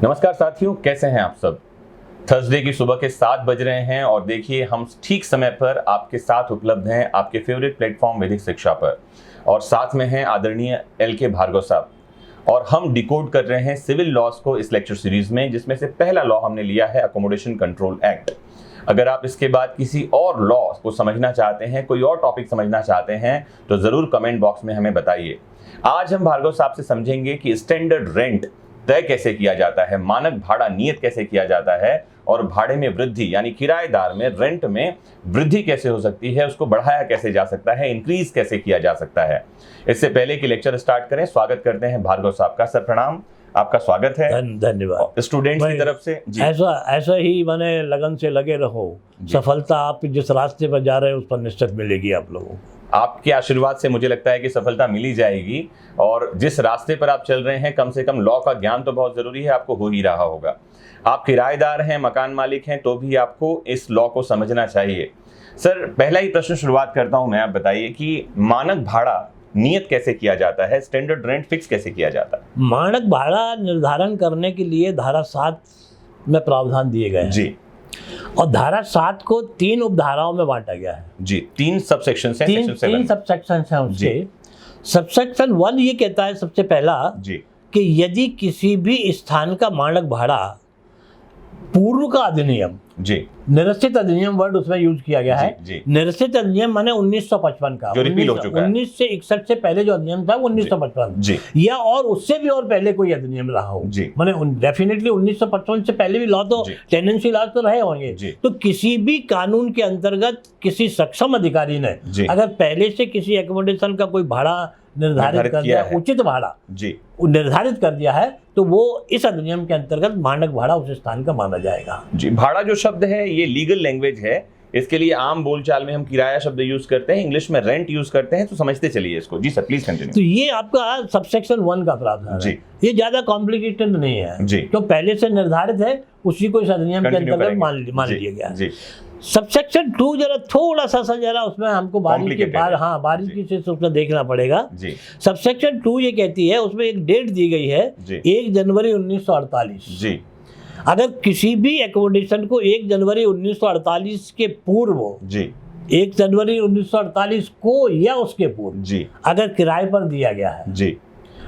नमस्कार साथियों, कैसे हैं आप सब। थर्सडे की सुबह के 7 बज रहे हैं और देखिए हम ठीक समय पर आपके साथ उपलब्ध हैं आपके फेवरेट प्लेटफॉर्म वैदिक शिक्षा पर, और साथ में हैं आदरणीय LK भार्गव साहब। और हम डिकोड कर रहे हैं सिविल लॉज को इस लेक्चर सीरीज में, जिसमें से पहला लॉ हमने लिया है अकोमोडेशन कंट्रोल एक्ट। अगर आप इसके बाद किसी और लॉ को समझना चाहते हैं, कोई और टॉपिक समझना चाहते हैं, तो जरूर कमेंट बॉक्स में हमें बताइए। आज हम भार्गव साहब से समझेंगे कि स्टैंडर्ड रेंट तय कैसे किया जाता है, मानक भाड़ा नियत कैसे किया जाता है, और भाड़े में वृद्धि यानी किराएदार में रेंट में वृद्धि कैसे हो सकती है, उसको बढ़ाया कैसे जा सकता है, इंक्रीज कैसे किया जा सकता है। इससे पहले कि लेक्चर स्टार्ट करें, स्वागत करते हैं भार्गव साहब का। सर प्रणाम, आपका स्वागत है। धन्यवाद। स्टूडेंट्स की तरफ से जी। ऐसा ही माने लगन से लगे रहो, सफलता आप जिस रास्ते पर जा रहे हैं उस पर निश्चित मिलेगी आप लोगों को। आपके आशीर्वाद से मुझे लगता है कि सफलता मिल ही जाएगी, और जिस रास्ते पर आप चल रहे हैं कम से कम लॉ का ज्ञान तो बहुत जरूरी है, आपको हो ही रहा होगा। आप किराएदार हैं, मकान मालिक हैं, तो भी आपको इस लॉ को समझना चाहिए। सर, पहला ही प्रश्न शुरुआत करता हूं मैं, आप बताइए कि मानक भाड़ा नियत कैसे किया जाता है, स्टैंडर्ड रेंट फिक्स कैसे किया जाता है। मानक भाड़ा निर्धारण करने के लिए धारा 7 में प्रावधान दिए गए हैं जी, और धारा 7 को 3 उपधाराओं में बांटा गया है जी। 3 सबसेक्शन हैं, तीन सबसेक्शन हैं उसके। सबसेक्शन 1 ये कहता है सबसे पहला जी कि यदि किसी भी स्थान का मानक भाड़ा पूर्व का अधिनियम, जी, निरसित अधिनियम वर्ड उसमें यूज किया गया है। जी। निरसित अधिनियम माने 1955 का, जो रिपील हो चुका है। 1961 से पहले जो अधिनियम था वो 1955 जी, या और उससे भी और पहले कोई अधिनियम रहा हो जी। माने डेफिनेटली 1955 से पहले भी लॉ तो टेनेंसी लॉ तो रहे होंगे। तो किसी भी कानून के अंतर्गत किसी सक्षम अधिकारी ने अगर पहले से किसी एकोमोडेशन का कोई भाड़ा निर्धारित कर दिया, उचित भाड़ा जी निर्धारित कर दिया है, तो वो इस अधिनियम के अंतर्गत मानक भाड़ा उस स्थान का माना जाएगा। जी। भाड़ा जो शब्द है ये लीगल लैंग्वेज है, इसके लिए आम बोलचाल में हम किराया शब्द यूज करते हैं, इंग्लिश में रेंट यूज करते हैं, तो समझते चलिए इसको। जी सर, प्लीज कंटिन्यू। तो ये आपका सबसेक्शन 1 का प्रावधान है, ये ज्यादा कॉम्प्लिकेटेड नहीं है जी। तो पहले से निर्धारित है, उसी को इस अधिनियम के अंतर्गत मान लिया गया है। सबसेक्शन 2 जरा थोड़ा सा जरा उसमें हमको बारीकी से उसमें देखना पड़ेगा। सबसेक्शन 2 ये कहती है, उसमें एक डेट दी गई है 1 जनवरी 1948 जी। अगर किसी भी एकोमोडेशन को 1 जनवरी 1948 के पूर्व जी 1 जनवरी 1948 को या उसके पूर्व जी अगर किराए पर दिया गया है जी,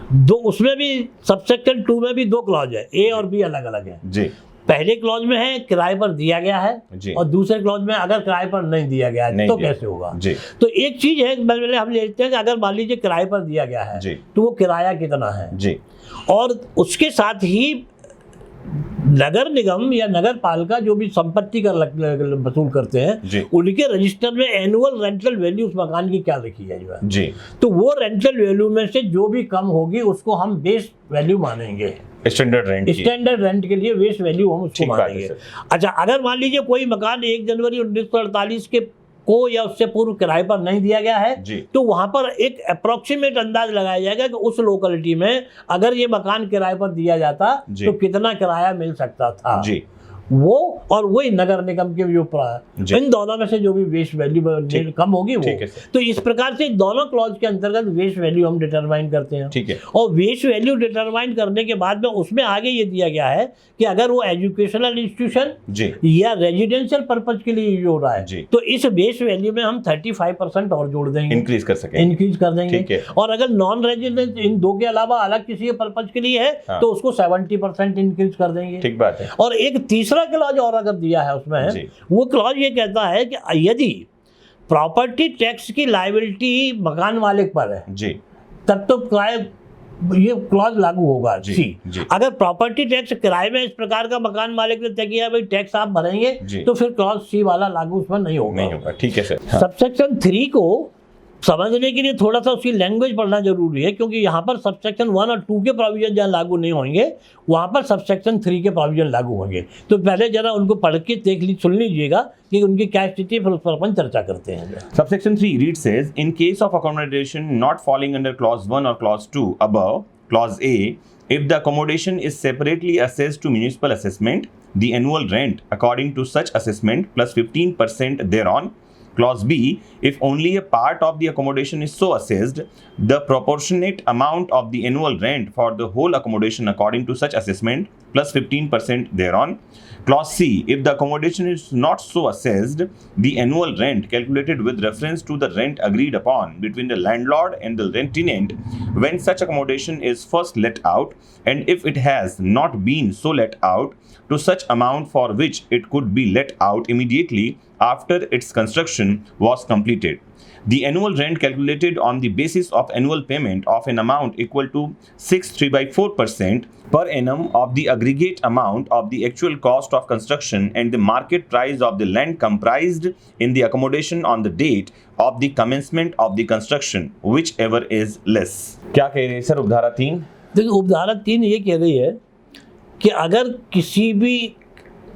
दो उसमें भी सबसेक्शन 2 में भी 2 क्लॉज है, A और B अलग अलग है जी। पहले क्लॉज में है किराए पर दिया गया है और दूसरे क्लॉज में अगर किराए पर नहीं दिया गया है तो कैसे होगा जी। तो एक चीज है, पहले हम लेते हैं कि अगर मान लीजिए किराए पर दिया गया है जी, तो वो किराया कितना है जी, और उसके साथ ही नगर निगम या नगर पालिका जो भी संपत्ति का वसूल करते हैं उनके रजिस्टर में एनुअल रेंटल वैल्यू उस मकान की क्या लिखी है जो है जी। तो वो रेंटल वैल्यू में से जो भी कम होगी उसको हम बेस वैल्यू मानेंगे। स्टैंडर्ड रेंट के लिए बेस वैल्यू हम उसको मानेंगे। अच्छा, अगर मान लीजिए कोई मकान 1 जनवरी 1948 के को या उससे पूर्व किराए पर नहीं दिया गया है, तो वहां पर एक अप्रोक्सीमेट अंदाज लगाया जाएगा कि उस लोकेलिटी में अगर ये मकान किराए पर दिया जाता तो कितना किराया मिल सकता था जी। वो और वही नगर निगम के जो इन दोनों में से जो भी वेस्ट वैल्यू कम होगी वो, तो इस प्रकार से दोनों क्लॉज के अंतर्गत वेस्ट वैल्यू हम डिटरमाइन करते हैं। ठीक है। और वेस्ट वैल्यू डिटरमाइन करने के बाद में उसमें आगे ये दिया गया है कि अगर वो एजुकेशनल इंस्टीट्यूशन या रेजिडेंशियल पर्पज के लिए यूज हो रहा है तो इस वेस्ट वैल्यू में हम 35% और जोड़ देंगे, इंक्रीज कर देंगे। और अगर नॉन रेजिडेंस इन दो के अलावा अलग किसी पर्पज के लिए है तो उसको 70% इंक्रीज कर देंगे। ठीक बात है। और एक तीसरा क्लॉज और अगर दिया है उसमें, वो क्लॉज ये कहता है कि यदि प्रॉपर्टी टैक्स की लायबिलिटी मकान मालिक पर है जी, तब तो ये क्लॉज लागू होगा जी। अगर प्रॉपर्टी टैक्स किराए में इस प्रकार का मकान मालिक ने तय किया भाई टैक्स आप भरेंगे, तो फिर क्लॉज C वाला लागू उसमें नहीं होगा। ठीक है सर। सबसेक्शन 3 को समझने के लिए थोड़ा सा उसकी लैंग्वेज पढ़ना जरूरी है, क्योंकि यहाँ पर सबसेक्शन 1 और 2 के प्रोविजन जहाँ लागू नहीं होंगे वहाँ पर सबसेक्शन 3 के प्रोविजन लागू होंगे। तो पहले जरा उनको पढ़ के सुन लीजिएगा कि उनकी क्या स्थिति, फिर उस पर अपन चर्चा करते हैं। Subsection 3 read says, in case of accommodation not falling under clause 1 और clause 2 above clause A, if the accommodation is separately assessed to municipal assessment, the annual rent according to such assessment plus 15% thereon. Clause B, if only a part of the accommodation is so assessed, the proportionate amount of the annual rent for the whole accommodation according to such assessment plus 15% thereon. Clause C, if the accommodation is not so assessed, the annual rent calculated with reference to the rent agreed upon between the landlord and the tenant when such accommodation is first let out, and if it has not been so let out to such amount for which it could be let out immediately after its construction was completed. The annual rent calculated on the basis of annual payment of an amount equal to 6.3/4% per annum of the aggregate amount of the actual cost of construction and the market price of the land comprised in the accommodation on the date of the commencement of the construction, whichever is less. क्या कह रही है sir उपधारा 3? देखिए उपधारा 3 ये कह रही है कि अगर किसी भी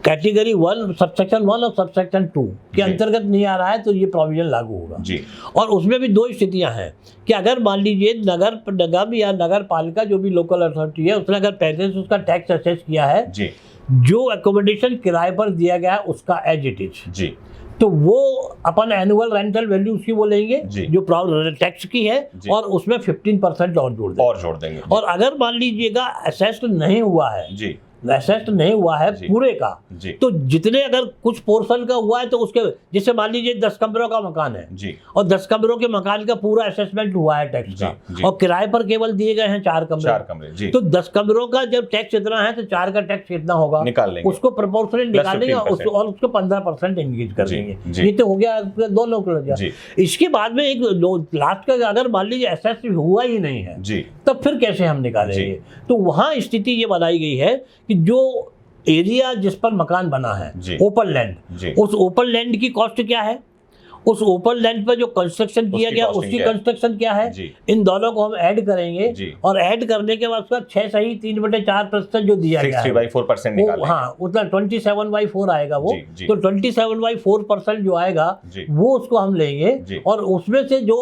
कैटेगरी 1 सबसेक्शन 1 और सबसेक्शन 2 के अंतर्गत नहीं आ रहा है तो ये प्रोविजन लागू होगा जी। और उसमें भी दो स्थितियां हैं कि अगर मान लीजिए नगर निगम या नगर पालिका जो भी लोकल अथॉरिटी है उसने अगर पहले से उसका टैक्स असेस किया है जी, जो एकोमोडेशन किराए पर दिया गया है उसका एज इट इज जी, तो वो अपन एनुअल रेंटल वैल्यू उसकी वो लेंगे जो टैक्स की है और उसमें 15% और जोड़ देंगे। और अगर मान लीजिएगा असेस्ड नहीं हुआ है जी, असेस्ड नहीं हुआ है पूरे का तो जितने अगर कुछ पोर्शन का हुआ है तो उसके जैसे मान लीजिए 10 कमरों का मकान है जी, और 10 कमरों के मकान का पूरा असेसमेंट हुआ है टैक्स का और किराए पर केवल दिए गए हैं 4 कमरे जी, तो 10 कमरों का जब टैक्स इतना है तो 4 का टैक्स कितना होगा निकाल लेंगे, उसको प्रोपोर्शनल निकालेंगे और उसको 15% इंक्रीज कर देंगे। ये तो हो गया दोनों का। इसके बाद में एक लास्ट का अगर मान लीजिए असेस हुआ ही नहीं है तब फिर कैसे हम निकालेंगे, तो वहां स्थिति ये बनाई गई है कि जो एरिया जिस पर मकान बना है ओपन लैंड, उस ओपन लैंड की कॉस्ट क्या है, उस ओपन लैंड पर जो कंस्ट्रक्शन किया गया उसकी कंस्ट्रक्शन क्या है, इन दोनों को हम ऐड करेंगे और ऐड करने के बाद उसका 6 सही 3/4% जो दिया गया है 6/4% निकालेंगे। हाँ उतना 27/4 आएगा वो, तो 27/4% जो आएगा वो उसको हम लेंगे और उसमें से जो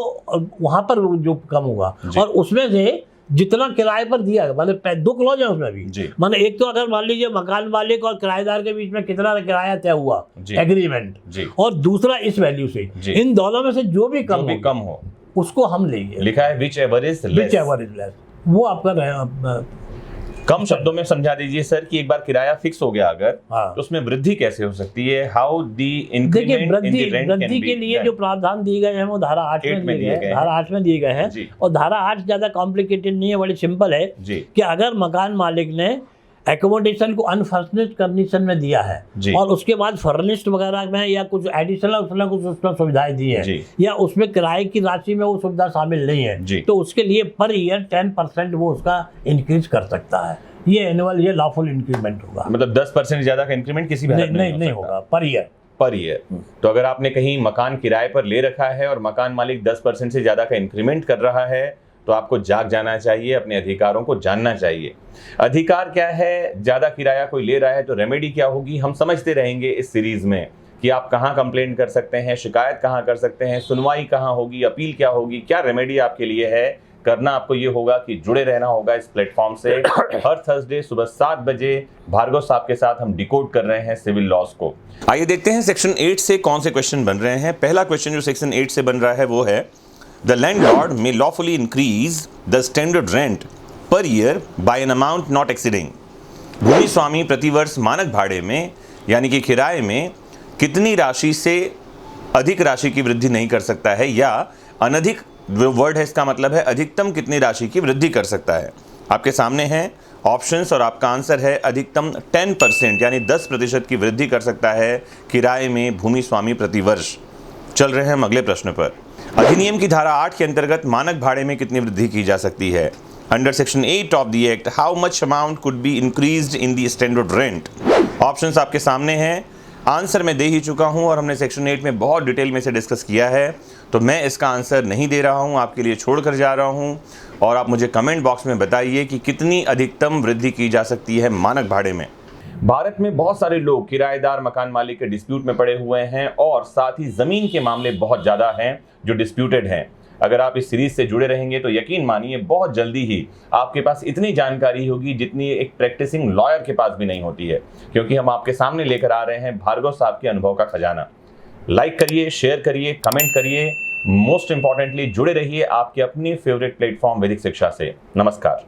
वहां पर जो कम होगा और उसमें से जितना किराए पर दिया है, मतलब 2 क्लॉज है उसमें भी, माने एक तो अगर मान लीजिए मकान मालिक और किराएदार के बीच में कितना किराया तय हुआ एग्रीमेंट, और दूसरा इस वैल्यू से, इन दोनों में से जो भी कम हो उसको हम लेंगे। लिखा है विच एवर इज लेस, वो आपका कम शब्दों में समझा दीजिए सर कि एक बार किराया फिक्स हो गया अगर तो उसमें वृद्धि कैसे हो सकती है, how the increment in the rent वृद्धि के लिए जो प्रावधान दिए गए हैं वो धारा 8 में दिए गए, धारा 8 में दिए गए हैं। और धारा 8 ज्यादा कॉम्प्लिकेटेड नहीं है, बड़ी सिंपल है कि अगर मकान मालिक ने एकोमोडेशन को अनफर्निश्ड कंडीशन में दिया है और उसके बाद फर्निश्ड वगैरह में या कुछ एडिशनल कुछ उसमें सुविधाएं दी है या उसमें किराए की राशि में वो सुविधा शामिल नहीं है तो उसके लिए पर ईयर 10% वो उसका इंक्रीज कर सकता है। ये एनुअल ये लॉफुल इंक्रीमेंट होगा, मतलब 10% ज्यादा का इंक्रीमेंट किसी भी नहीं होगा पर ईयर। तो अगर आपने कहीं मकान किराए पर ले रखा है और मकान मालिक 10% से ज्यादा का इंक्रीमेंट कर रहा है तो आपको जाग जाना चाहिए, अपने अधिकारों को जानना चाहिए। अधिकार क्या है, ज्यादा किराया कोई ले रहा है तो रेमेडी क्या होगी, हम समझते रहेंगे इस सीरीज में कि आप कहां कंप्लेंट कर सकते हैं, शिकायत कहां कर सकते हैं, सुनवाई कहां होगी, अपील क्या होगी, क्या रेमेडी आपके लिए है। करना आपको ये होगा कि जुड़े रहना होगा इस प्लेटफॉर्म से। हर थर्सडे सुबह 7 बजे भार्गव साहब के साथ हम डिकोड कर रहे हैं सिविल लॉज को। आइए देखते हैं सेक्शन 8 से कौन से क्वेश्चन बन रहे हैं। पहला क्वेश्चन जो सेक्शन 8 से बन रहा है वो है The landlord may lawfully increase the standard rent per year by an amount not exceeding। भूमि स्वामी प्रतिवर्ष मानक भाड़े में यानी कि किराए में कितनी राशि से अधिक राशि की वृद्धि नहीं कर सकता है, या अनधिक वर्ड है इसका मतलब है अधिकतम कितनी राशि की वृद्धि कर सकता है। आपके सामने हैं ऑप्शंस और आपका आंसर है अधिकतम 10% यानी 10% की वृद्धि कर सकता है किराए में भूमि स्वामी प्रतिवर्ष। चल रहे हैं हम अगले प्रश्न पर। अधिनियम की धारा 8 के अंतर्गत मानक भाड़े में कितनी वृद्धि की जा सकती है। Under section 8 of the act how much amount could be increased in the standard rent. Options आपके सामने हैं, आंसर मैं दे ही चुका हूं और हमने सेक्शन 8 में बहुत डिटेल में से डिस्कस किया है, तो मैं इसका आंसर नहीं दे रहा हूं, आपके लिए छोड़ कर जा रहा हूं। और आप मुझे कमेंट बॉक्स में बताइए कि कितनी अधिकतम वृद्धि की जा सकती है मानक भाड़े में। भारत में बहुत सारे लोग किराएदार मकान मालिक के डिस्प्यूट में पड़े हुए हैं और साथ ही जमीन के मामले बहुत ज्यादा हैं जो डिस्प्यूटेड हैं। अगर आप इस सीरीज से जुड़े रहेंगे तो यकीन मानिए बहुत जल्दी ही आपके पास इतनी जानकारी होगी जितनी एक प्रैक्टिसिंग लॉयर के पास भी नहीं होती है, क्योंकि हम आपके सामने लेकर आ रहे हैं भार्गव साहब के अनुभव का खजाना। लाइक करिए, शेयर करिए, कमेंट करिए, मोस्ट इंपॉर्टेंटली जुड़े रहिए आपके अपनी फेवरेट प्लेटफॉर्म वैदिक शिक्षा से। नमस्कार।